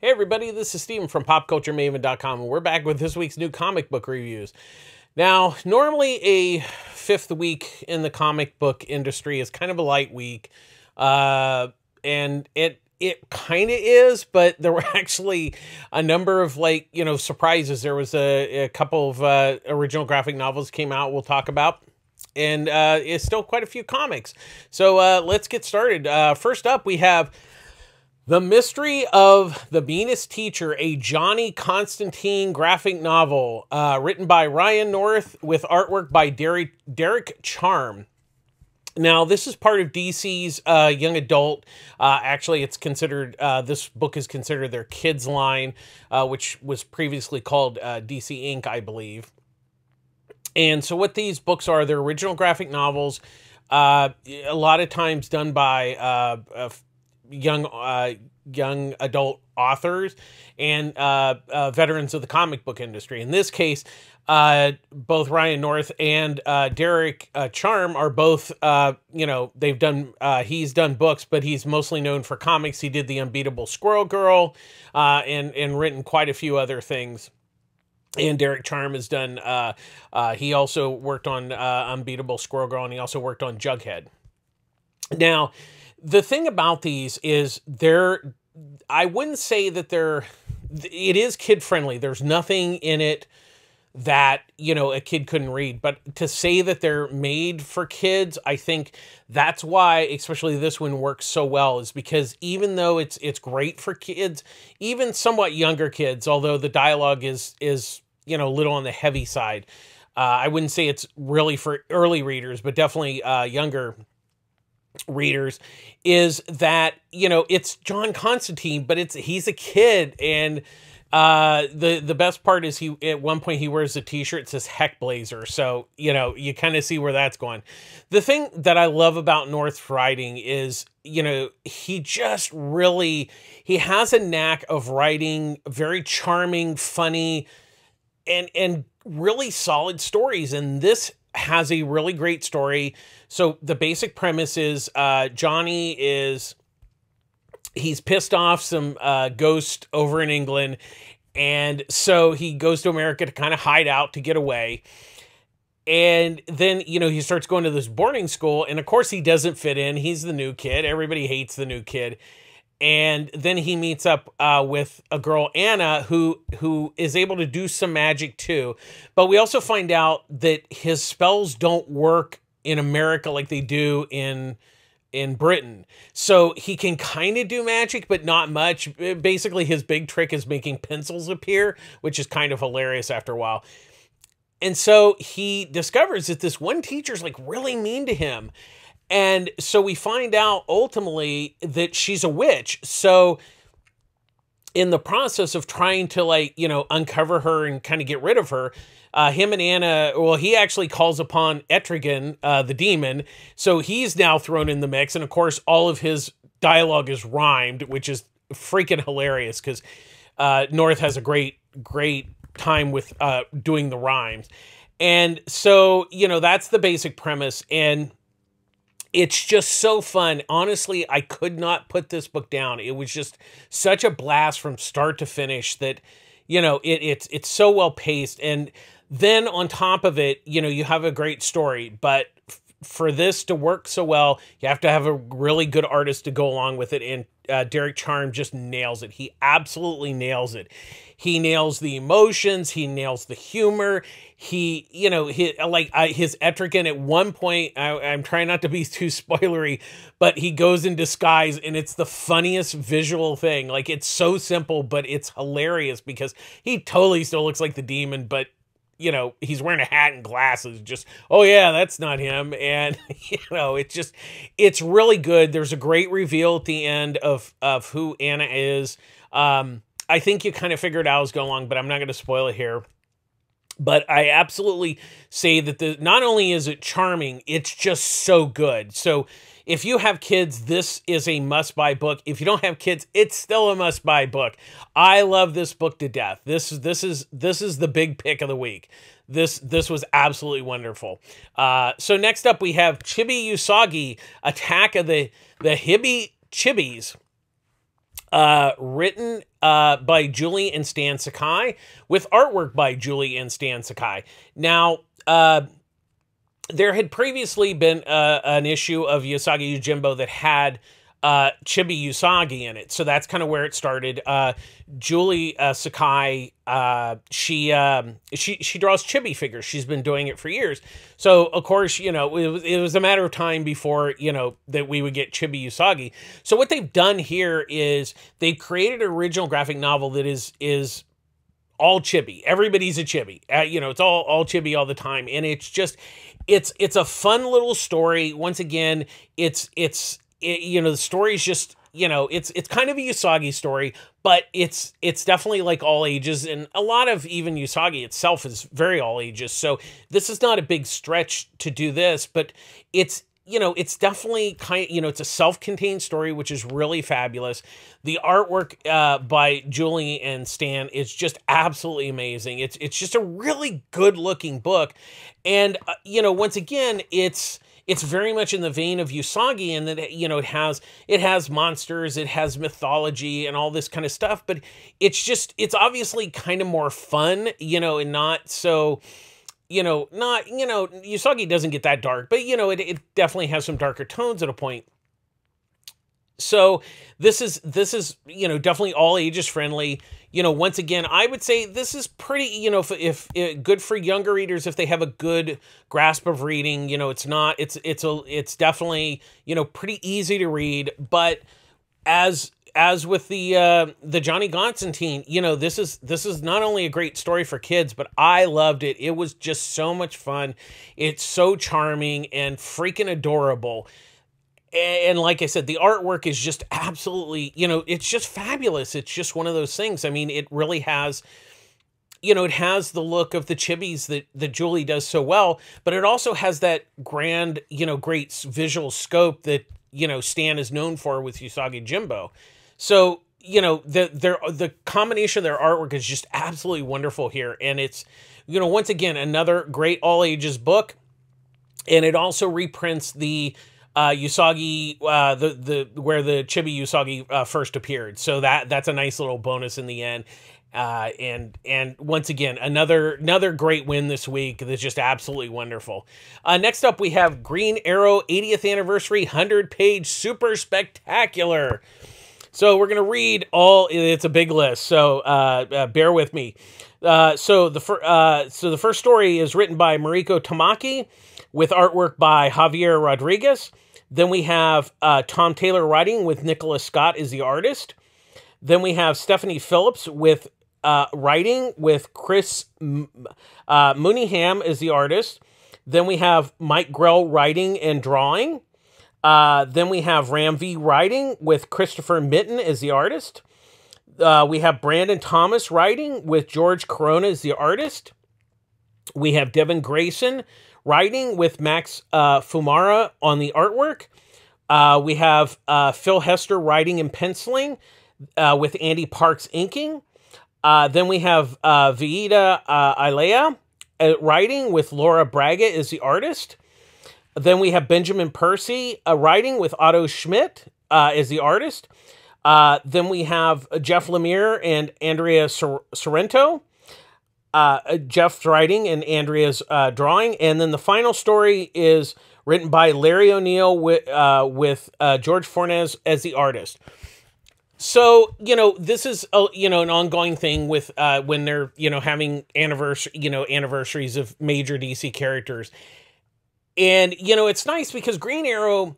Hey everybody, this is Steven from PopCultureMaven.com, and we're back with this week's new comic book reviews. Now, normally a fifth week in the comic book industry is kind of a light week, and it kind of is, but there were actually a number of surprises. There was a couple of original graphic novels came out we'll talk about. And it's still quite a few comics. So let's get started. First up, we have The Mystery of the Meanest Teacher, a Johnny Constantine graphic novel written by Ryan North with artwork by Derek Charm. Now, this is part of DC's young adult. Actually, it's considered, this book is considered their kids line, which was previously called DC Inc., I believe. And so what these books are, they're original graphic novels, a lot of times done by young adult authors and veterans of the comic book industry. In this case, both Ryan North and Derek Charm are both, they've done, he's done books, but he's mostly known for comics. He did The Unbeatable Squirrel Girl and written quite a few other things. And Derek Charm has done, he also worked on Unbeatable Squirrel Girl, and he also worked on Jughead. Now, the thing about these is I wouldn't say that it is kid-friendly. There's nothing in it that, a kid couldn't read. But to say that they're made for kids, I think that's why, especially this one, works so well, is because even though it's great for kids, even somewhat younger kids, although the dialogue is a little on the heavy side. I wouldn't say it's really for early readers, but definitely younger readers, is that, it's John Constantine, but he's a kid. And the best part is at one point he wears a t-shirt that says Heck Blazer. So, you kind of see where that's going. The thing that I love about North's writing is, he just really, he has a knack of writing very charming, funny, and really solid stories. And this has a really great story. So the basic premise is Johnny he's pissed off some ghost over in England. And so he goes to America to kind of hide out, to get away. And then, he starts going to this boarding school. And of course he doesn't fit in. He's the new kid. Everybody hates the new kid. And then he meets up with a girl, Anna, who is able to do some magic too. But we also find out that his spells don't work in America like they do in Britain. So he can kind of do magic, but not much. Basically, his big trick is making pencils appear, which is kind of hilarious after a while. And so he discovers that this one teacher's really mean to him. And so we find out ultimately that she's a witch. So in the process of trying to uncover her and kind of get rid of her, him and Anna, well, he actually calls upon Etrigan, the demon. So he's now thrown in the mix. And of course, all of his dialogue is rhymed, which is freaking hilarious because North has a great time with doing the rhymes. And so, that's the basic premise. And it's just so fun. Honestly, I could not put this book down. It was just such a blast from start to finish that, it's so well paced. And then on top of it, you have a great story. But for this to work so well, you have to have a really good artist to go along with it. And Derek Charm just nails it. He absolutely nails it. He nails the emotions. He nails the humor. His Etrigan at one point, I'm trying not to be too spoilery, but he goes in disguise and it's the funniest visual thing. It's so simple, but it's hilarious because he totally still looks like the demon, but he's wearing a hat and glasses. Just, oh yeah, that's not him. And, it's really good. There's a great reveal at the end of who Anna is. I think you kind of figured out as going along, but I'm not going to spoil it here. But I absolutely say that not only is it charming, it's just so good. So if you have kids, this is a must-buy book. If you don't have kids, it's still a must-buy book. I love this book to death. This is the big pick of the week. This was absolutely wonderful. So next up we have Chibi Usagi, Attack of the Hibby Chibis. written by Julie and Stan Sakai, with artwork by Julie and Stan Sakai. Now, there had previously been an issue of Usagi Yojimbo that had Chibi Usagi in it, so that's kind of where it started. Julie Sakai, she draws Chibi figures. She's been doing it for years, so of course, you know, it was a matter of time before, you know, that we would get Chibi Usagi. So what they've done here is they've created an original graphic novel that is all Chibi. Everybody's a Chibi. You know, it's all Chibi all the time, and it's just it's a fun little story. Once again, you know, the story's just, you know, it's kind of a Usagi story, but it's definitely like all ages, and a lot of even Usagi itself is very all ages. So this is not a big stretch to do this, but it's, you know, it's definitely you know, it's a self-contained story, which is really fabulous. The artwork by Julie and Stan is just absolutely amazing. It's just a really good-looking book, and you know, once again, it's very much in the vein of Usagi, and that, you know, it has monsters, it has mythology and all this kind of stuff, but it's obviously kind of more fun, you know, and not so, you know, Usagi doesn't get that dark, but you know, it definitely has some darker tones at a point. So this is, you know, definitely all ages friendly. You know, once again, I would say this is pretty, you know, if good for younger readers if they have a good grasp of reading. You know, it's it's definitely, you know, pretty easy to read. But as with the Johnny Constantine, you know, this is not only a great story for kids, but I loved it. It was just so much fun. It's so charming and freaking adorable. And like I said, the artwork is just absolutely, you know, it's just fabulous. It's just one of those things. I mean, it really has, you know, it has the look of the Chibis that Julie does so well, but it also has that grand, you know, great visual scope that, you know, Stan is known for with Usagi Jimbo. So, you know, the combination of their artwork is just absolutely wonderful here. And it's, you know, once again, another great all ages book. And it also reprints the Usagi, where the Chibi Usagi first appeared. So that's a nice little bonus in the end. And once again, another great win this week. That's just absolutely wonderful. Next up, we have Green Arrow 80th Anniversary 100-page Super Spectacular. So we're gonna read all. It's a big list, so bear with me. So the first story is written by Mariko Tamaki, with artwork by Javier Rodriguez. Then we have Tom Taylor writing, with Nicholas Scott as the artist. Then we have Stephanie Phillips with writing, with Chris Mooneyham as the artist. Then we have Mike Grell writing and drawing. Then we have Ram V writing, with Christopher Mitten as the artist. We have Brandon Thomas writing, with George Corona as the artist. We have Devin Grayson writing, with Max Fumara on the artwork. We have Phil Hester writing and penciling, with Andy Parks inking. Then we have Vida Ilea writing, with Laura Braga as the artist. Then we have Benjamin Percy writing, with Otto Schmidt as the artist. Then we have Jeff Lemire and Andrea Sorrento. Jeff's writing and Andrea's drawing. And then the final story is written by Larry O'Neill with George Fornes as the artist. So, you know, this is, you know, an ongoing thing with when they're, you know, having anniversaries of major DC characters. And, you know, it's nice because Green Arrow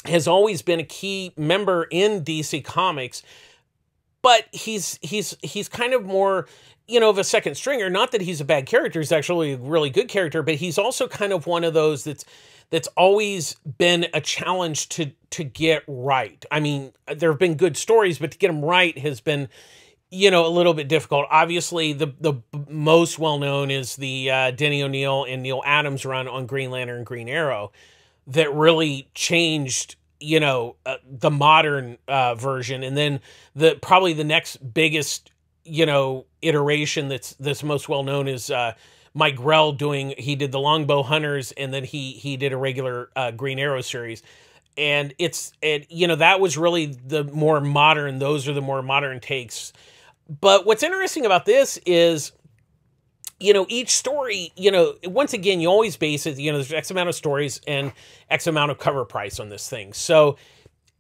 has always been a key member in DC Comics, but he's kind of more, you know, of a second stringer. Not that he's a bad character; he's actually a really good character. But he's also kind of one of those that's always been a challenge to get right. I mean, there have been good stories, but to get them right has been, you know, a little bit difficult. Obviously, the most well known is the Denny O'Neil and Neil Adams run on Green Lantern and Green Arrow that really changed, you know, the modern version. And then probably the next biggest, you know, iteration that's most well known is Mike Grell he did the Longbow Hunters, and then he did a regular Green Arrow series. you know, that was really the more modern. Those are the more modern takes. But what's interesting about this is, you know, each story, you know, once again, you always base it, you know, there's X amount of stories and X amount of cover price on this thing. So,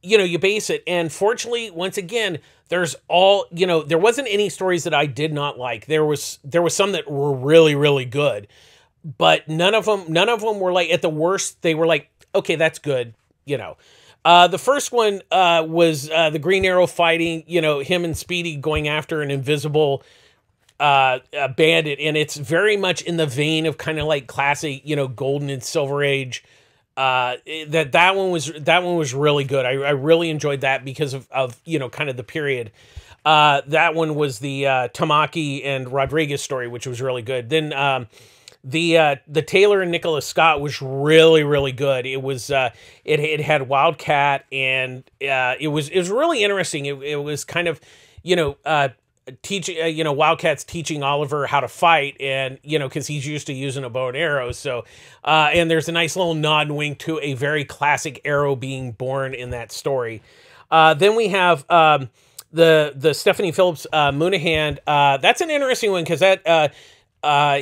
you know, you base it. And fortunately, once again, there's all, you know, there wasn't any stories that I did not like. There was some that were really, really good, but none of them were like, at the worst, they were like, okay, that's good. You know, the first one was the Green Arrow fighting, you know, him and Speedy going after an invisible bandit, and it's very much in the vein of kind of like classic, you know, Golden and Silver Age. That one was really good. I really enjoyed that because of you know, kind of the period. That one was the Tamaki and Rodriguez story, which was really good. Then the Taylor and Nicholas Scott was really, really good. It was it had Wildcat, and it was really interesting. It was kind of, you know, teaching, you know, Wildcat's teaching Oliver how to fight, and, you know, because he's used to using a bow and arrow. So, and there's a nice little nod and wink to a very classic arrow being born in that story. Then we have the Stephanie Phillips Moonahan. That's an interesting one because that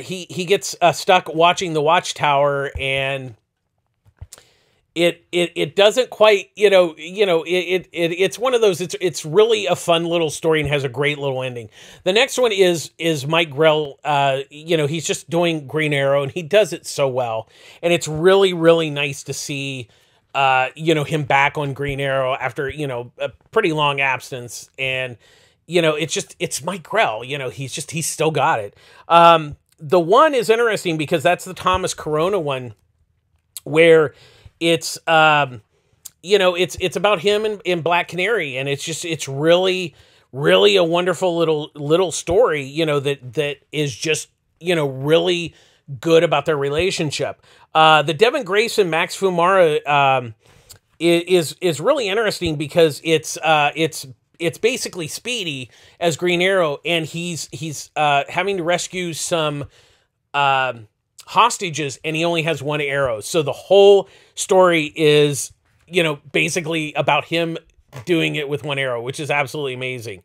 he gets stuck watching the Watchtower, and it doesn't quite, it's one of those, it's really a fun little story and has a great little ending. The next one is Mike Grell. He's just doing Green Arrow, and he does it so well. And it's really, really nice to see, him back on Green Arrow after, a pretty long absence. And, it's Mike Grell, he's still got it. The one is interesting because that's the Thomas Corona one, where it's it's about him in Black Canary, and it's really, really a wonderful little story, that is just, really good about their relationship. The Devin Grayson Max Fumara is really interesting because it's basically Speedy as Green Arrow, and he's having to rescue some hostages, and he only has one arrow. So the whole story is, basically about him doing it with one arrow, which is absolutely amazing.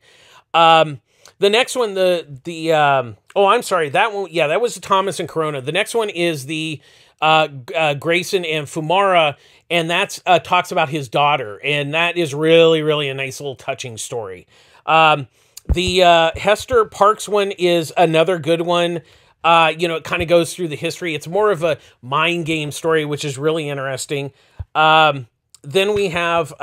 The next one, I'm sorry, that one, yeah, that was Thomas and Corona. The next one is the Grayson and Fumara, and that's talks about his daughter, and that is really, really a nice little touching story. The Hester Parks one is another good one. It kind of goes through the history. It's more of a mind game story, which is really interesting. Then we have,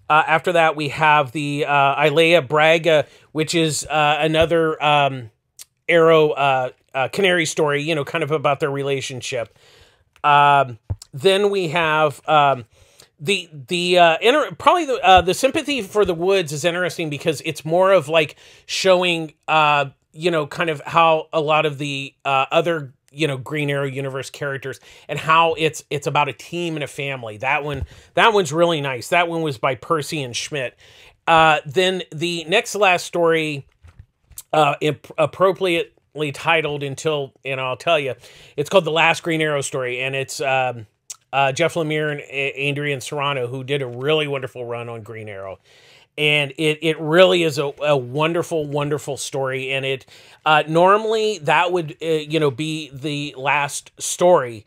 after that, we have the Ilea Braga, which is another Arrow Canary story, kind of about their relationship. Then we have the Sympathy for the Woods is interesting because it's more of like showing kind of how a lot of the other Green Arrow universe characters, and how it's about a team and a family. That one's really nice. That one was by Percy and Schmidt. Then the next to last story, appropriately titled until, I'll tell you, it's called The Last Green Arrow Story, and it's Jeff Lemire and Adrian Serrano, who did a really wonderful run on Green Arrow. And it really is a wonderful, wonderful story. And it normally that would be the last story,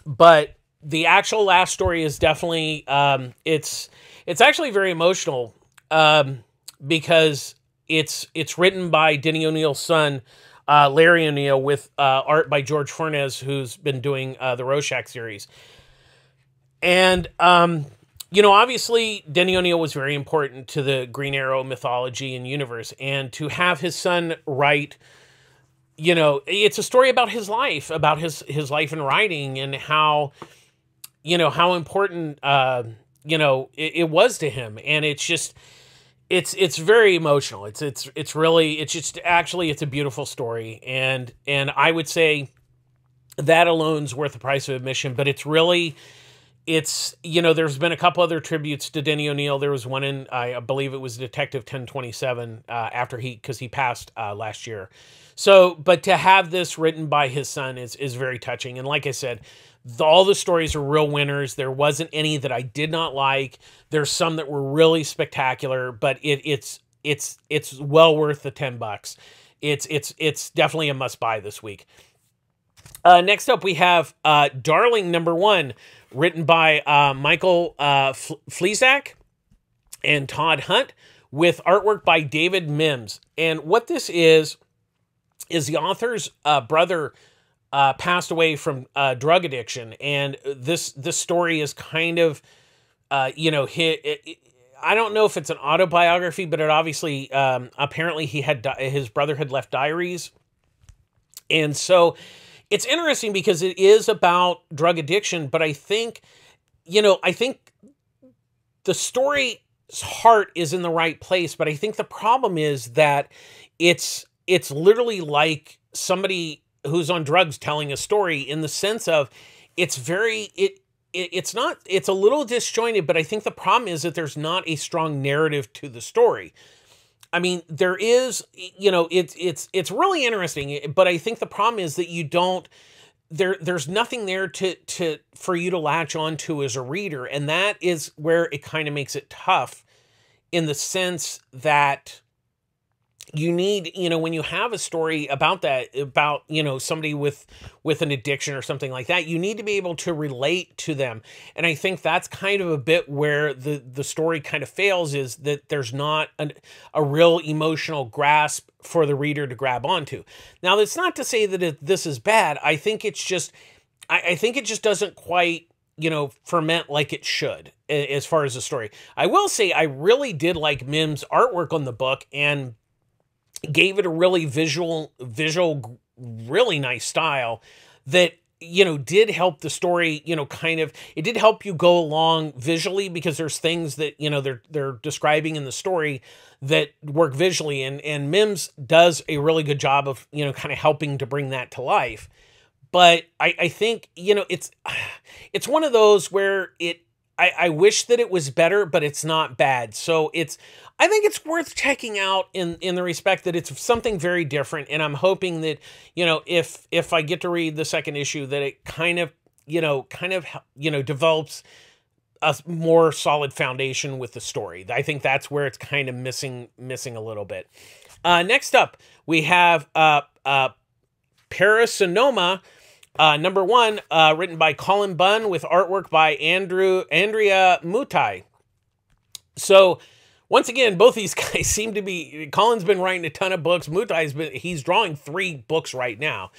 but the actual last story is definitely it's actually very emotional because it's written by Denny O'Neill's son, Larry O'Neill, with art by George Furness, who's been doing the Rorschach series. And obviously, Denny O'Neil was very important to the Green Arrow mythology and universe, and to have his son write, it's a story about his life, his life in writing, and how important, it was to him. And it's just, it's very emotional. It's a beautiful story. And I would say that alone's worth the price of admission, but it's really, there's been a couple other tributes to Denny O'Neil. There was one in, I believe it was Detective 1027, because he passed last year. So, but to have this written by his son is very touching. And like I said, All the stories are real winners. There wasn't any that I did not like. There's some that were really spectacular, but it's well worth the $10. It's definitely a must buy this week. Next up, we have Darling #1, written by Michael Fleazak and Todd Hunt, with artwork by David Mims. And what this is the author's brother passed away from drug addiction, and this story is kind of, I don't know if it's an autobiography, but it obviously, apparently his brother had left diaries, and so it's interesting because it is about drug addiction, but I think the story's heart is in the right place, but I think the problem is that it's literally like somebody who's on drugs telling a story, in the sense of it's a little disjointed, but I think the problem is that there's not a strong narrative to the story. I mean, there is, it's really interesting, but I think the problem is that there's nothing there for you to latch onto as a reader. And that is where it kind of makes it tough, in the sense that you need, when you have a story about somebody with an addiction or something like that, you need to be able to relate to them. And I think that's kind of a bit where the story kind of fails, is that there's not a real emotional grasp for the reader to grab onto. Now, that's not to say that this is bad. I think it's just, I think it just doesn't quite, ferment like it should, as far as the story. I will say I really did like Mims' artwork on the book, and gave it a really visual, really nice style that, did help the story, it did help you go along visually, because there's things that, they're describing in the story that work visually. And Mims does a really good job of, kind of helping to bring that to life. But I think, it's one of those where I wish that it was better, but it's not bad. So I think it's worth checking out in the respect that it's something very different. And I'm hoping that, if I get to read the second issue, that it kind of develops a more solid foundation with the story. I think that's where it's kind of missing a little bit. Next up, we have Parasomnia, #1, written by Colin Bunn, with artwork by Andrea Mutai. So, once again, both these guys seem to be, Colin's been writing a ton of books. He's drawing 3 books right now.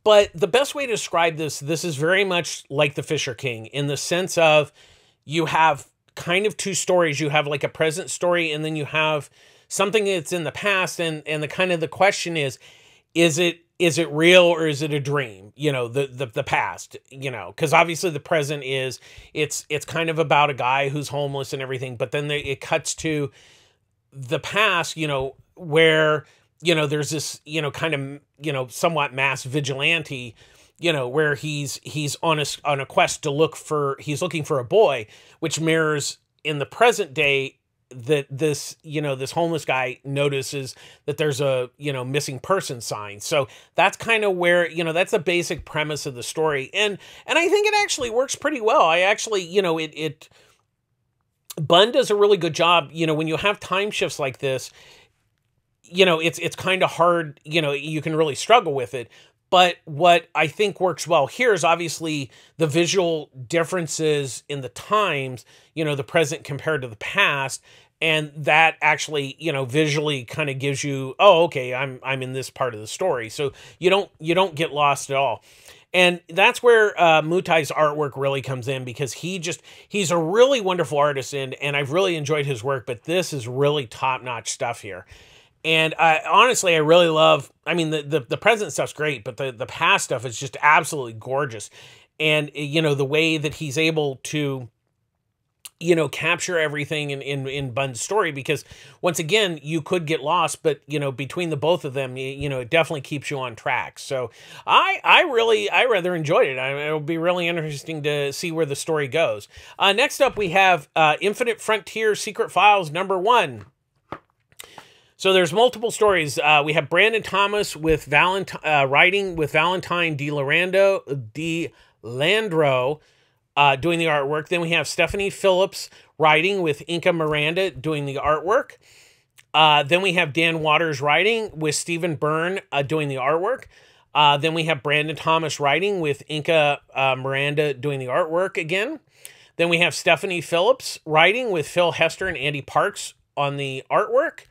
But the best way to describe this is very much like the Fisher King, in the sense of you have kind of 2 stories. You have like a present story, and then you have something that's in the past. And the question is it real, or is it a dream? The past, because obviously the present it's kind of about a guy who's homeless and everything, but then it cuts to the past, where, there's this, kind of, somewhat mass vigilante, where he's on a quest he's looking for a boy, which mirrors in the present day that this homeless guy notices that there's a, missing person sign. So that's kind of where, that's a basic premise of the story. And I think it actually works pretty well. I actually, Bunn does a really good job, when you have time shifts like this, it's kind of hard, you can really struggle with it. But what I think works well here is obviously the visual differences in the times, the present compared to the past. And that actually, visually kind of gives you, oh, okay, I'm in this part of the story. So you don't get lost at all. And that's where Mutai's artwork really comes in, because he's a really wonderful artist, and I've really enjoyed his work, but this is really top-notch stuff here. And honestly, I really love, the present stuff's great, but the past stuff is just absolutely gorgeous. And, the way that he's able to, capture everything in Bunn's story, because once again, you could get lost, but, between the both of them, it definitely keeps you on track. So I rather enjoyed it. It'll be really interesting to see where the story goes. Next up, we have Infinite Frontier Secret Files #1. So there's multiple stories. We have Brandon Thomas with writing with Valentine De Landro doing the artwork. Then we have Stephanie Phillips writing with Inka Miranda doing the artwork. Then we have Dan Waters writing with Stephen Byrne doing the artwork. Then we have Brandon Thomas writing with Inka Miranda doing the artwork again. Then we have Stephanie Phillips writing with Phil Hester and Andy Parks on the artwork.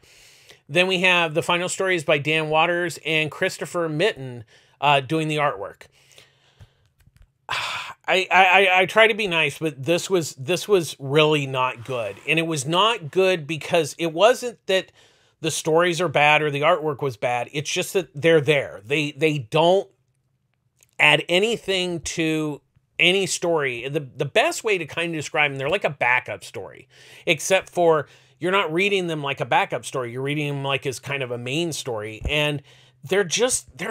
Then we have the final stories by Dan Waters and Christopher Mitten doing the artwork. I try to be nice, but this was really not good. And it was not good because it wasn't that the stories are bad or the artwork was bad. It's just that they're there. They don't add anything to any story. The best way to kind of describe them, they're like a backup story, except for you're not reading them like a backup story. You're reading them like as kind of a main story. And they're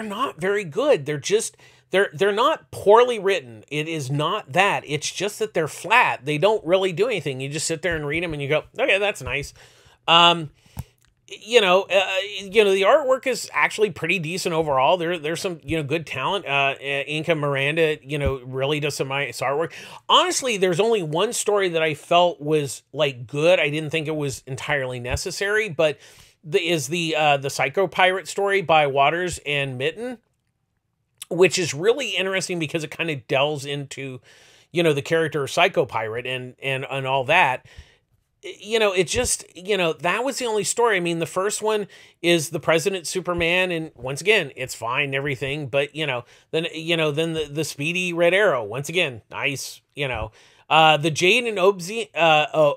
not very good. They're not poorly written. It is not that. It's just that they're flat. They don't really do anything. You just sit there and read them and you go, okay, that's nice. The artwork is actually pretty decent overall. There's some, good talent. Inka Miranda, really does some nice artwork. Honestly, there's only one story that I felt was like good. I didn't think it was entirely necessary, but the Psycho Pirate story by Waters and Mitten, which is really interesting because it kind of delves into, the character of Psycho Pirate and all that. It just, that was the only story. I mean, the first one is the President Superman, and once again, it's fine and everything, but, then the Speedy Red Arrow, once again, nice, the Jade and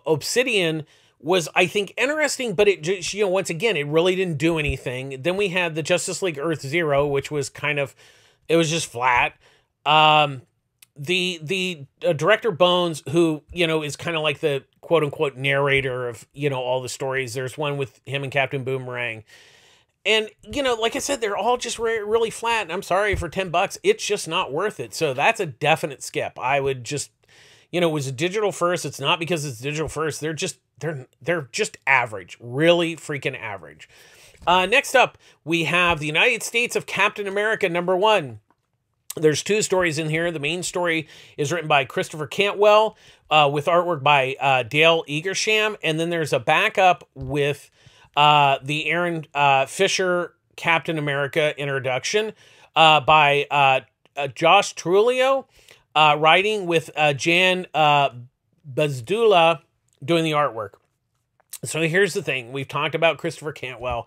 Obsidian was, I think, interesting, but it just, once again, it really didn't do anything. Then we had the Justice League Earth Zero, which was it was just flat. The director Bones, who, is kind of like the quote unquote narrator of, all the stories. There's one with him and Captain Boomerang. And, like I said, they're all just really flat. And I'm sorry, for $10, it's just not worth it. So that's a definite skip. I would just, it was a digital first. It's not because it's digital first. They're just average, really freaking average. Next up, we have the United States of Captain America #1. There's two stories in here. The main story is written by Christopher Cantwell with artwork by Dale Eagersham. And then there's a backup with the Aaron Fisher Captain America introduction by Josh Trulio, writing with Jan Bazdula doing the artwork. So here's the thing. We've talked about Christopher Cantwell.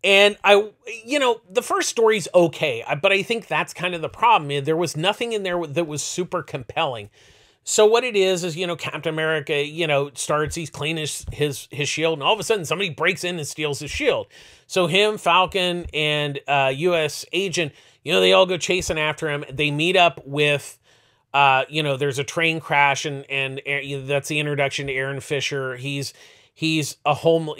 And the first story's okay, but I think that's kind of the problem. There was nothing in there that was super compelling. So what it is, Captain America, starts, he's cleaning his shield, and all of a sudden somebody breaks in and steals his shield. So him, Falcon, and U.S. Agent, they all go chasing after him. They meet up with, there's a train crash, and that's the introduction to Aaron Fisher. He's a he's a homeless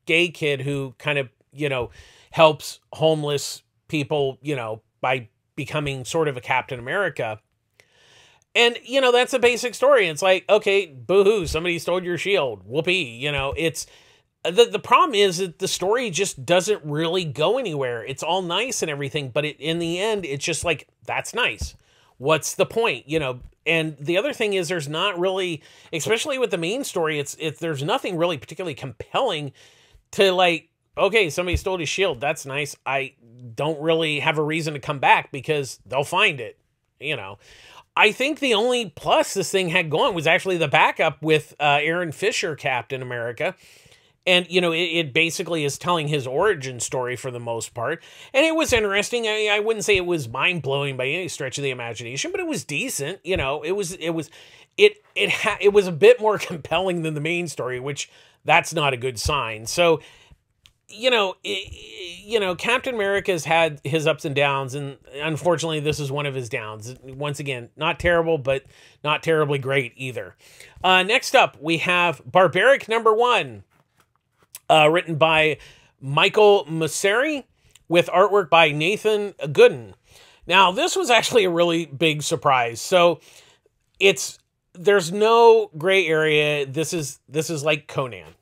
gay kid who kind of, helps homeless people, by becoming sort of a Captain America. And, that's a basic story. It's like, okay, boo-hoo, somebody stole your shield. Whoopee. It's the problem is that the story just doesn't really go anywhere. It's all nice and everything, but in the end, it's just like, that's nice. What's the point? And the other thing is there's not really, especially with the main story, there's nothing really particularly compelling to like, okay, somebody stole his shield. That's nice. I don't really have a reason to come back because they'll find it. I think the only plus this thing had going was actually the backup with Aaron Fisher, Captain America. And, it basically is telling his origin story for the most part. And it was interesting. I wouldn't say it was mind-blowing by any stretch of the imagination, but it was decent. It was a bit more compelling than the main story, which that's not a good sign. So, Captain America's had his ups and downs, and unfortunately this is one of his downs. Once again, not terrible, but not terribly great either. Next up, we have Barbaric #1. Written by Michael Masseri with artwork by Nathan Gooden. Now, this was actually a really big surprise. So there's no gray area. This is like Conan.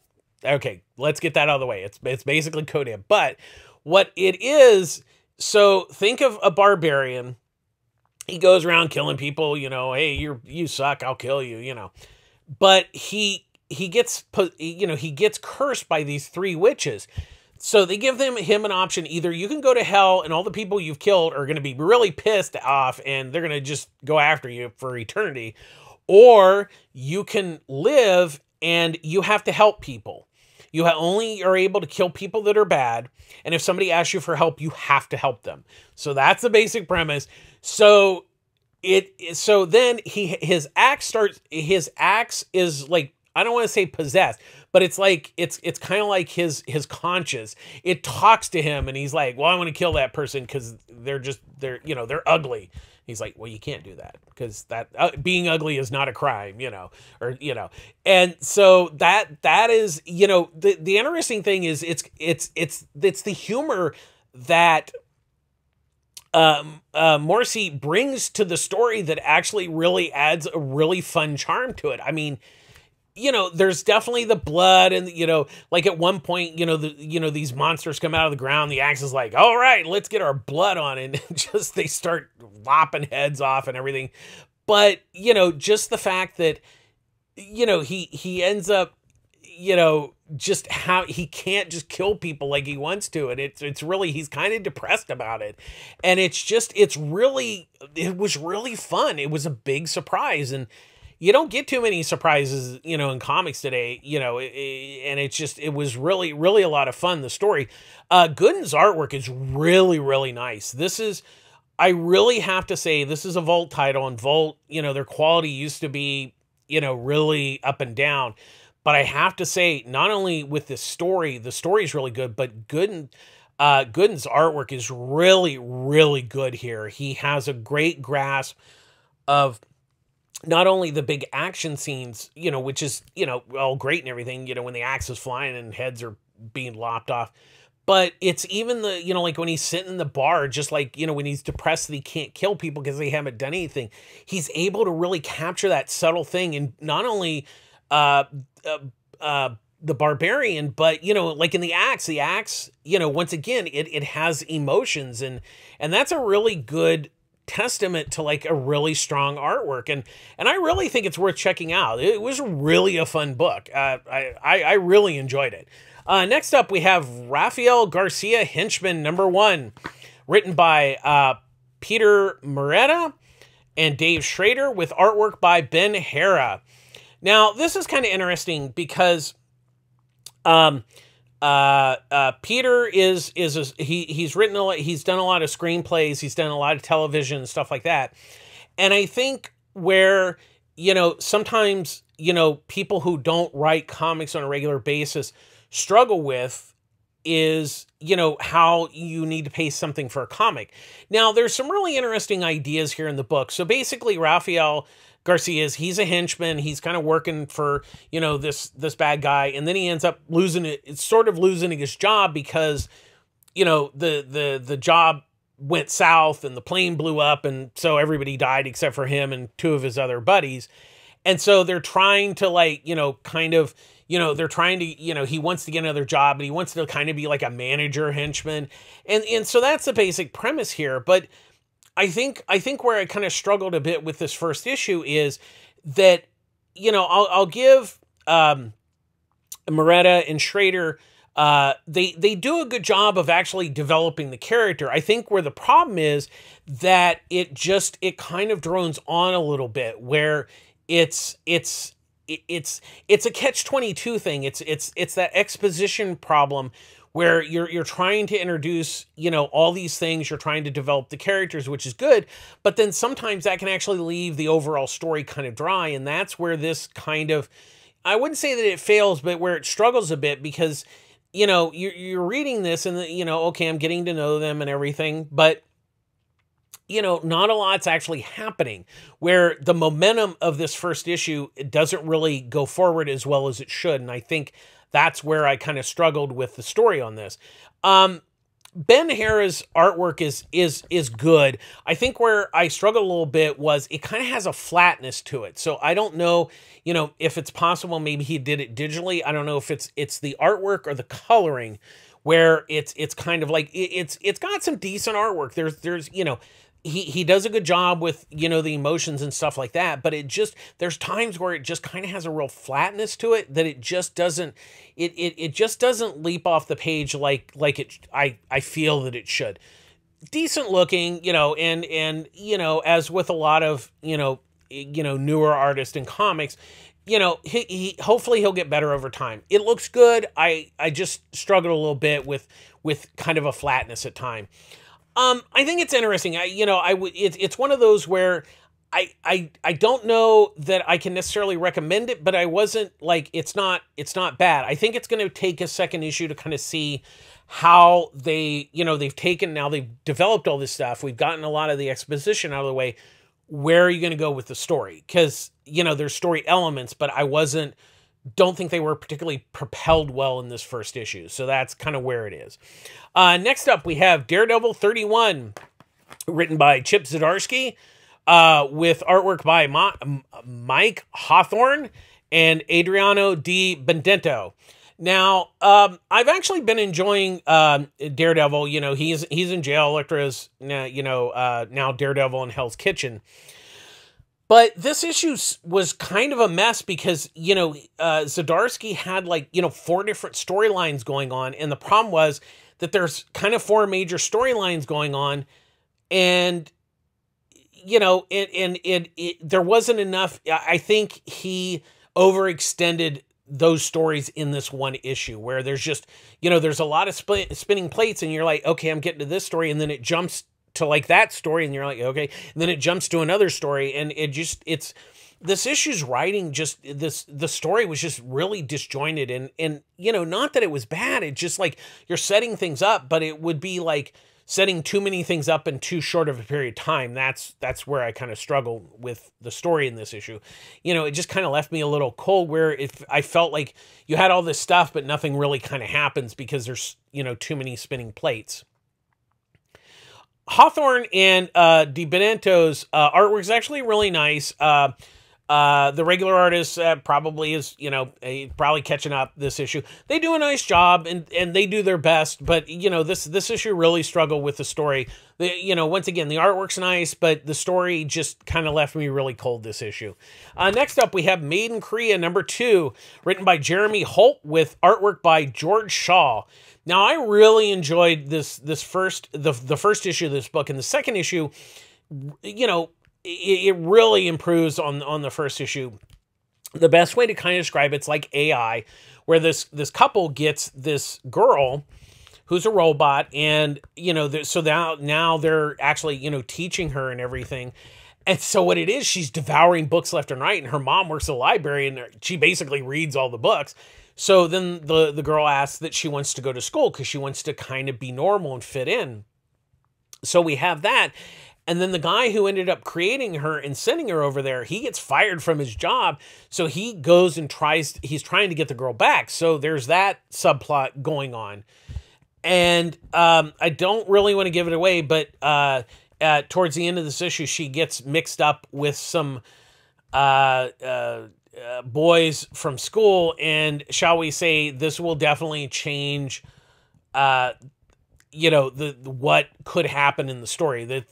Okay, let's get that out of the way. It's basically Conan. But what it is, so think of a barbarian he goes around killing people, you know, hey, you suck, I'll kill you, you know. But he gets he gets cursed by these three witches. So they give him an option. Either you can go to hell and all the people you've killed are going to be really pissed off and they're going to just go after you for eternity, or you can live and you have to help people. You only are able to kill people that are bad, and if somebody asks you for help, you have to help them. So that's the basic premise. So then his axe is like, I don't want to say possessed, but it's like it's kind of like his conscience. It talks to him and he's like, well, I want to kill that person because they're ugly. He's like, well, you can't do that because that being ugly is not a crime, and so that is, the interesting thing is it's the humor that Morrissey brings to the story that actually really adds a really fun charm to it. I mean, there's definitely the blood and, like at one point, these monsters come out of the ground. The axe is like, all right, let's get our blood on. And just, they start lopping heads off and everything. But, just the fact that, he ends up, just how he can't just kill people like he wants to. And it's really, he's kind of depressed about it. And it was really fun. It was a big surprise. And you don't get too many surprises, in comics today, and it was really, really a lot of fun, the story. Gooden's artwork is really, really nice. I really have to say, this is a Vault title, and Vault, their quality used to be, really up and down. But I have to say, not only with this story, the story is really good, but Gooden's artwork is really, really good here. He has a great grasp of not only the big action scenes, which is, all great and everything, when the axe is flying and heads are being lopped off, but it's even the, like when he's sitting in the bar, just like, when he's depressed that he can't kill people because they haven't done anything, he's able to really capture that subtle thing. And not only, the Barbarian, but, like in the axe, once again, it has emotions, and that's a really good testament to like a really strong artwork, and I really think it's worth checking out. It was really a fun book. I really enjoyed it. Next up, we have Rafael Garcia, Henchman #1, written by Peter Moretta and Dave Schrader, with artwork by Ben Hara. Now, this is kind of interesting because Peter he's written he's done a lot of screenplays, he's done a lot of television and stuff like that. And I think where, sometimes, people who don't write comics on a regular basis struggle with is, how you need to pay something for a comic. Now, there's some really interesting ideas here in the book. So basically, Rafael Garcia's, he's a henchman. He's kind of working for, this bad guy. And then he ends up losing his job because, the job went south and the plane blew up. And so everybody died except for him and two of his other buddies. And so they're trying to they're trying to, he wants to get another job, but he wants to kind of be like a manager henchman. And so that's the basic premise here. But I think where I kind of struggled a bit with this first issue is that, I'll give Moretta and Schrader, they do a good job of actually developing the character. I think where the problem is that it kind of drones on a little bit, where it's a catch-22 thing. It's that exposition problem where you're trying to introduce, all these things, you're trying to develop the characters, which is good, but then sometimes that can actually leave the overall story kind of dry, and that's where this kind of, I wouldn't say that it fails, but where it struggles a bit, because, you're reading this and, okay, I'm getting to know them and everything, but, not a lot's actually happening, where the momentum of this first issue, it doesn't really go forward as well as it should, and I think that's where I kind of struggled with the story on this. Ben Hara's artwork is good. I think where I struggled a little bit was it kind of has a flatness to it. So I don't know, if it's possible maybe he did it digitally. I don't know if it's the artwork or the coloring, where it's kind of like it's got some decent artwork. There's he does a good job with, you know, the emotions and stuff like that, but there's times where it just kind of has a real flatness to it that it just doesn't, it just doesn't leap off the page like I feel that it should. Decent looking, you know, and you know, as with a lot of, you know, newer artists in comics, you know, he hopefully he'll get better over time. It looks good. I just struggled a little bit with kind of a flatness at time. I think it's interesting. It's one of those where I don't know that I can necessarily recommend it, but I wasn't like, it's not bad. I think it's going to take a second issue to kind of see how they, you know, they've developed all this stuff. We've gotten a lot of the exposition out of the way. Where are you going to go with the story? Because, you know, there's story elements, but don't think they were particularly propelled well in this first issue. So that's kind of where it is. Next up, we have Daredevil 31, written by Chip Zdarsky, with artwork by Mike Hawthorne and Adriano Di Benedetto. Now, I've actually been enjoying Daredevil. You know, he's in jail. Elektra's, now Daredevil in Hell's Kitchen. But this issue was kind of a mess because, you know, Zdarsky had like, you know, 4 different storylines going on. And the problem was that there's kind of 4 major storylines going on. And, you know, there wasn't enough. I think he overextended those stories in this one issue where there's just, you know, there's a lot of spinning plates and you're like, okay, I'm getting to this story. And then it jumps to like that story and you're like, okay. And then it jumps to another story. And this issue's writing the story was just really disjointed and, you know, not that it was bad. It's just like you're setting things up, but it would be like setting too many things up in too short of a period of time. That's where I kind of struggle with the story in this issue. You know, it just kind of left me a little cold where I felt like you had all this stuff, but nothing really kind of happens because there's, you know, too many spinning plates. Hawthorne and Di Benedetto's artwork is actually really nice. The regular artist probably is, you know, probably catching up this issue. They do a nice job and they do their best, but you know, this issue really struggled with the story. You know, once again, the artwork's nice, but the story just kind of left me really cold this issue. Next up, we have Made in Korea #2, written by Jeremy Holt with artwork by George Shaw. Now, I really enjoyed the first issue of this book, and the second issue, you know, it really improves on the first issue. The best way to kind of describe it's like AI, where this couple gets this girl who's a robot, and you know, so now they're actually, you know, teaching her and everything. And so what it is, she's devouring books left and right, and her mom works at a library, and she basically reads all the books. So then the girl asks that she wants to go to school because she wants to kind of be normal and fit in. So we have that. And then the guy who ended up creating her and sending her over there, he gets fired from his job. So he goes and he's trying to get the girl back. So there's that subplot going on. And I don't really want to give it away, but towards the end of this issue, she gets mixed up with some boys from school. And shall we say, this will definitely change you know, what could happen in the story. That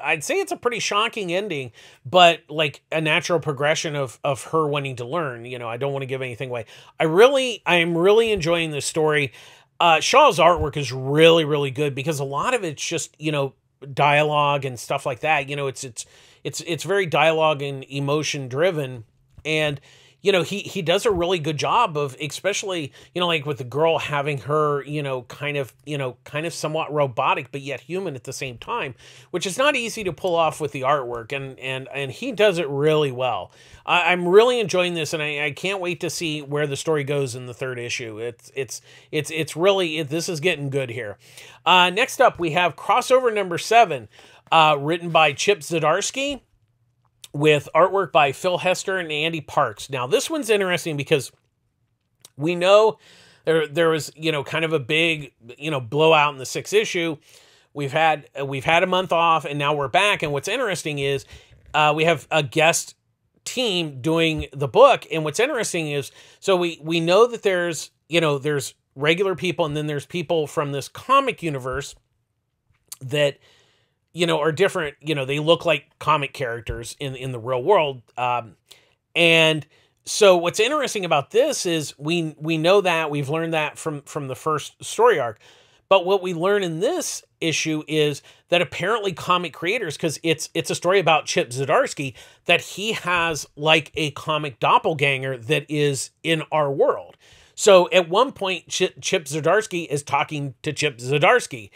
I'd say it's a pretty shocking ending, but like a natural progression of her wanting to learn. You know, I don't want to give anything away. I am really enjoying this story. Shaw's artwork is really, really good because a lot of it's just, you know, dialogue and stuff like that. You know, it's very dialogue and emotion driven, and you know, he does a really good job of, especially, you know, like with the girl having her, you know, kind of somewhat robotic, but yet human at the same time, which is not easy to pull off with the artwork. And he does it really well. I'm really enjoying this, and I can't wait to see where the story goes in the third issue. It's really, this is getting good here. Next up, we have crossover #7, written by Chip Zdarsky, with artwork by Phil Hester and Andy Parks. Now, this one's interesting because we know there was, you know, kind of a big, you know, blowout in the 6th issue. We've had a month off, and now we're back. And what's interesting is we have a guest team doing the book. And what's interesting is, so we know that there's, you know, there's regular people, and then there's people from this comic universe that are different. They look like comic characters in the real world. And so what's interesting about this is we know that we've learned that from the first story arc. But what we learn in this issue is that apparently comic creators, because it's a story about Chip Zdarsky, that he has like a comic doppelganger that is in our world. So at one point, Chip Zdarsky is talking to Chip Zdarsky.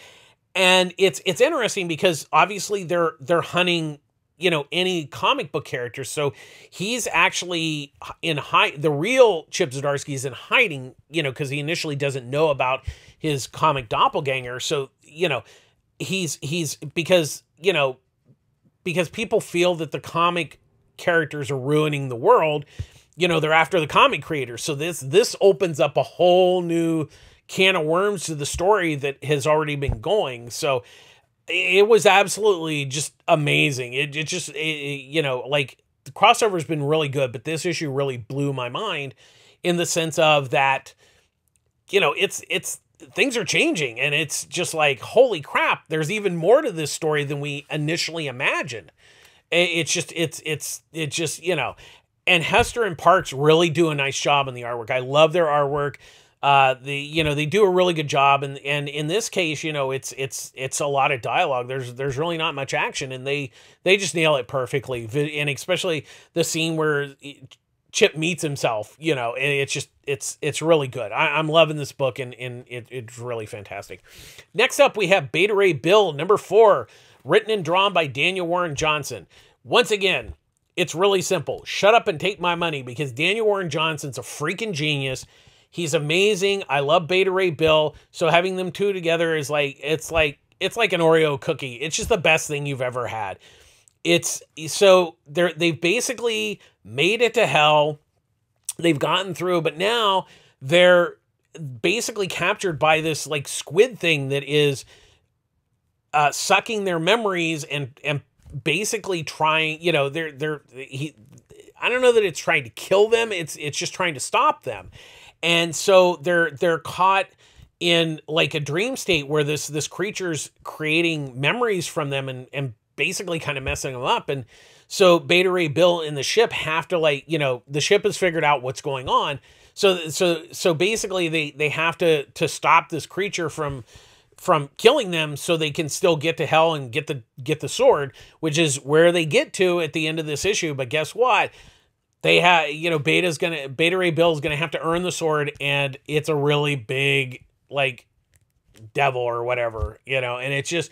And it's interesting because obviously they're hunting, any comic book characters. So he's actually the real Chip Zdarsky is in hiding, because he initially doesn't know about his comic doppelganger. So, he's because people feel that the comic characters are ruining the world, they're after the comic creators. So this opens up a whole new can of worms to the story that has already been going. So it was absolutely just amazing. Like the crossover has been really good, but this issue really blew my mind in the sense of that, it's things are changing, and it's just like, holy crap, there's even more to this story than we initially imagined. It's just, and Hester and Parks really do a nice job in the artwork. I love their artwork. They do a really good job, and in this case, it's a lot of dialogue. There's really not much action, and they just nail it perfectly. And especially the scene where Chip meets himself, it's really good. I'm loving this book, and it's really fantastic. Next up, we have Beta Ray Bill #4, written and drawn by Daniel Warren Johnson. Once again, it's really simple. Shut up and take my money, because Daniel Warren Johnson's a freaking genius. He's amazing. I love Beta Ray Bill. So having them two together is it's like an Oreo cookie. It's just the best thing you've ever had. They've basically made it to hell. They've gotten through, but now they're basically captured by this like squid thing that is sucking their memories and basically trying, I don't know that it's trying to kill them. It's just trying to stop them. And so they're caught in like a dream state where this creature's creating memories from them and basically kind of messing them up. And so Beta Ray Bill and the ship have to the ship has figured out what's going on. So basically they have to stop this creature from killing them so they can still get to hell and get the sword, which is where they get to at the end of this issue. But guess what? They have, Beta Ray Bill is going to have to earn the sword, and it's a really big, like, devil or whatever, and it's just,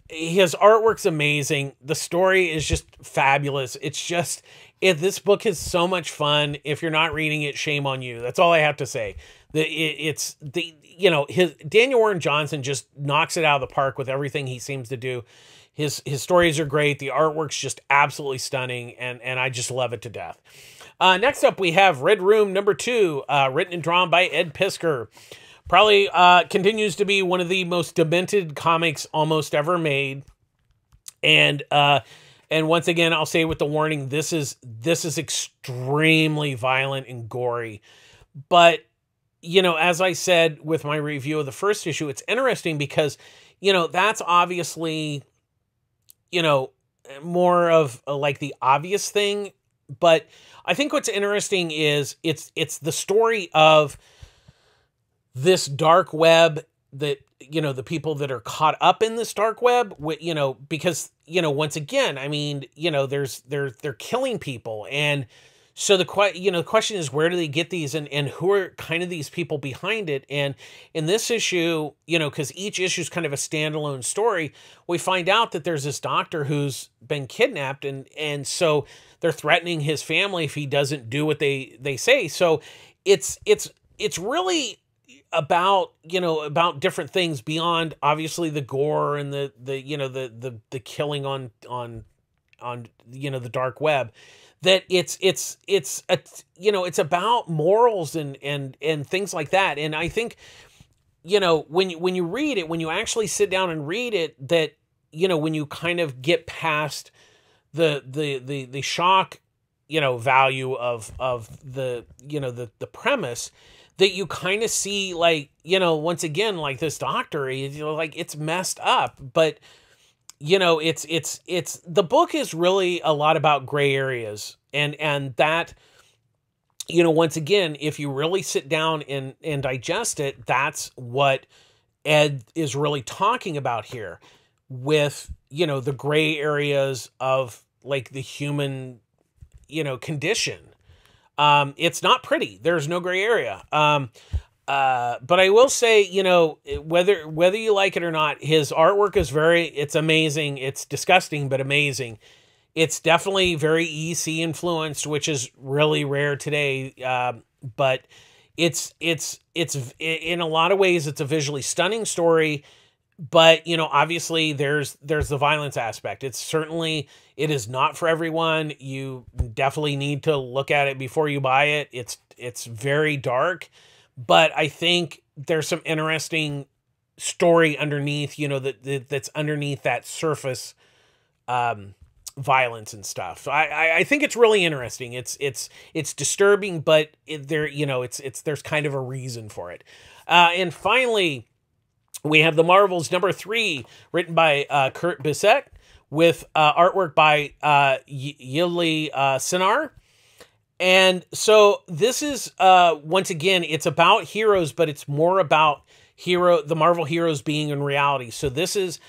his artwork's amazing. The story is just fabulous. It's just, this book is so much fun. If you're not reading it, shame on you. That's all I have to say. His Daniel Warren Johnson just knocks it out of the park with everything he seems to do. His stories are great. The artwork's just absolutely stunning, and I just love it to death. Next up, we have Red Room #2, written and drawn by Ed Piskor. Probably continues to be one of the most demented comics almost ever made. And once again, I'll say with the warning, this is extremely violent and gory. But, as I said with my review of the first issue, it's interesting because, that's obviously, more of like the obvious thing. But I think what's interesting is it's the story of this dark web that, the people that are caught up in this dark web, because, once again, I mean, they're killing people. And so the question is, where do they get these, and who are kind of these people behind it? And in this issue, because each issue is kind of a standalone story, we find out that there's this doctor who's been kidnapped, and so they're threatening his family if he doesn't do what they say. So it's really about different things beyond obviously the gore and the killing on the dark web. That it's about morals and things like that. And I think, when you read it, when you actually sit down and read it, that, when you kind of get past the shock, value of the premise, that you kind of see, like, once again, like this doctor, like, it's messed up, but you know, it's the book is really a lot about gray areas, and that, you know, once again, if you really sit down and digest it, that's what Ed is really talking about here with, you know, the gray areas of like the human, you know, condition. It's not pretty. There's no gray area. But I will say, you know, whether you like it or not, his artwork is it's amazing. It's disgusting, but amazing. It's definitely very EC influenced, which is really rare today. But it's in a lot of ways, it's a visually stunning story. But, you know, obviously there's the violence aspect. It is not for everyone. You definitely need to look at it before you buy it. It's very dark, but I think there's some interesting story underneath, you know, that's underneath that surface, violence and stuff. So I think it's really interesting. It's disturbing, but there's kind of a reason for it. And finally, we have the Marvels #3, written by Kurt Bissett, with artwork by Yili Sinar. And so this is, once again, it's about heroes, but it's more about the Marvel heroes being in reality. So this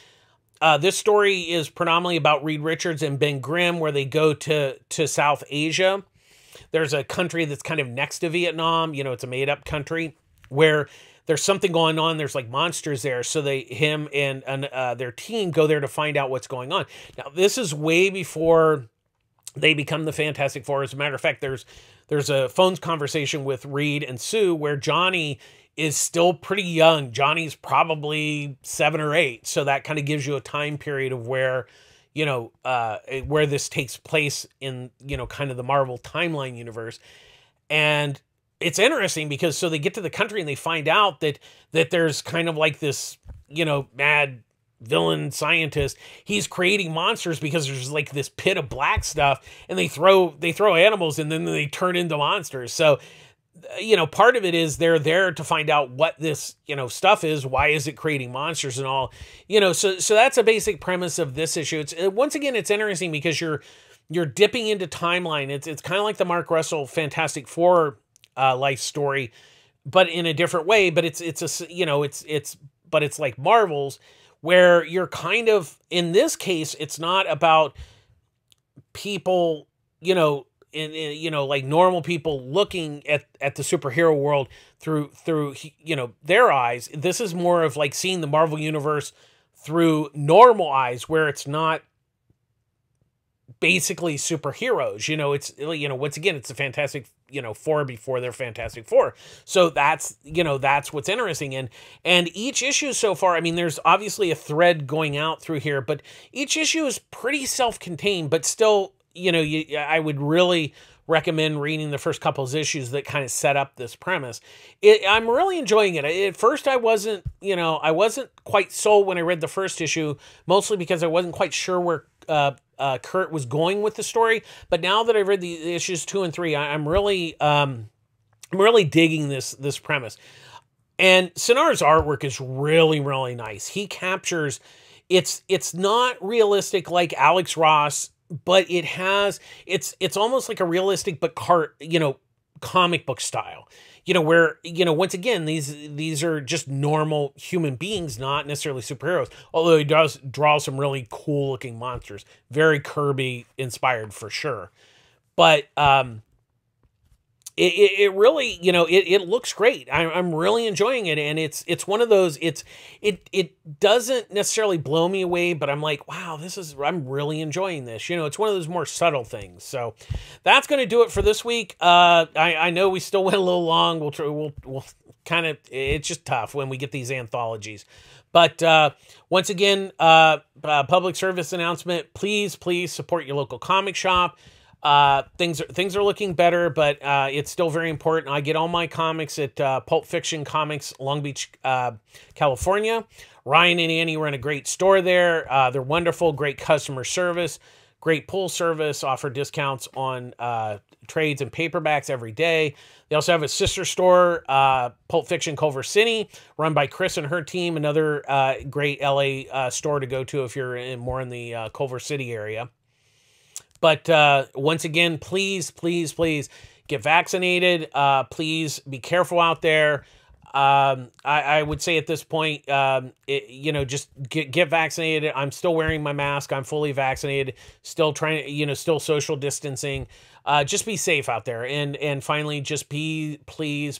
story is predominantly about Reed Richards and Ben Grimm, where they go to South Asia. There's a country that's kind of next to Vietnam. You know, it's a made-up country where there's something going on. There's like monsters there. So him and their team go there to find out what's going on. Now, this is way before they become the Fantastic Four. As a matter of fact, there's a phone conversation with Reed and Sue where Johnny is still pretty young. Johnny's probably 7 or 8. So that kind of gives you a time period of where, you know, where this takes place in, you know, kind of the Marvel timeline universe. And it's interesting because so they get to the country and they find out that there's kind of like this, you know, mad villain scientist. He's creating monsters because there's like this pit of black stuff, and they throw animals and then they turn into monsters. So, you know, part of it is they're there to find out what this, you know, stuff is. Why is it creating monsters and all, you know, so that's a basic premise of this issue. It's once again, it's interesting because you're dipping into timeline. It's kind of like the Mark Russell Fantastic Four life story, but in a different way. But it's like Marvel's, where you're kind of, in this case, it's not about people, you know, you know, like normal people looking at the superhero world through, you know, their eyes. This is more of like seeing the Marvel universe through normal eyes, where it's not basically superheroes. You know, it's, you know, once again, it's the Fantastic, you know, Four before they're Fantastic Four. So that's, you know, that's what's interesting. And each issue so far, I mean, there's obviously a thread going out through here, but each issue is pretty self-contained, but still, you know, I would really recommend reading the first couple of issues that kind of set up this premise. I'm really enjoying it. At first, I wasn't quite sold when I read the first issue, mostly because I wasn't quite sure where Kurt was going with the story. But now that I've read the issues 2 and 3, I'm really digging this premise. And Sinar's artwork is really, really nice. He captures, it's not realistic like Alex Ross, but it's almost like a realistic but comic book style. You know, where, you know, once again, these are just normal human beings, not necessarily superheroes. Although he does draw some really cool looking monsters, very Kirby inspired for sure. But it really, you know, it looks great. I'm really enjoying it, and it's one of those. It doesn't necessarily blow me away, but I'm like, wow, I'm really enjoying this. You know, it's one of those more subtle things. So that's going to do it for this week. I know we still went a little long. We'll kind of, it's just tough when we get these anthologies. But once again, public service announcement: please support your local comic shop. Things are looking better, but it's still very important. I get all my comics at Pulp Fiction Comics, Long Beach, California. Ryan and Annie run a great store there. They're wonderful, great customer service, great pull service, offer discounts on trades and paperbacks every day. They also have a sister store, Pulp Fiction Culver City, run by Chris and her team. Another great LA store to go to if you're more in the Culver City area. But once again, please, please, please get vaccinated. Please be careful out there. I would say at this point, just get vaccinated. I'm still wearing my mask. I'm fully vaccinated, still trying, still social distancing. Just be safe out there. And finally, just please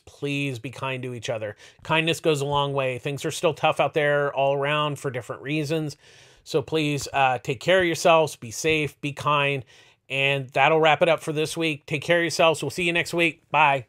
be kind to each other. Kindness goes a long way. Things are still tough out there all around for different reasons. So please, take care of yourselves, be safe, be kind. And that'll wrap it up for this week. Take care of yourselves. We'll see you next week. Bye.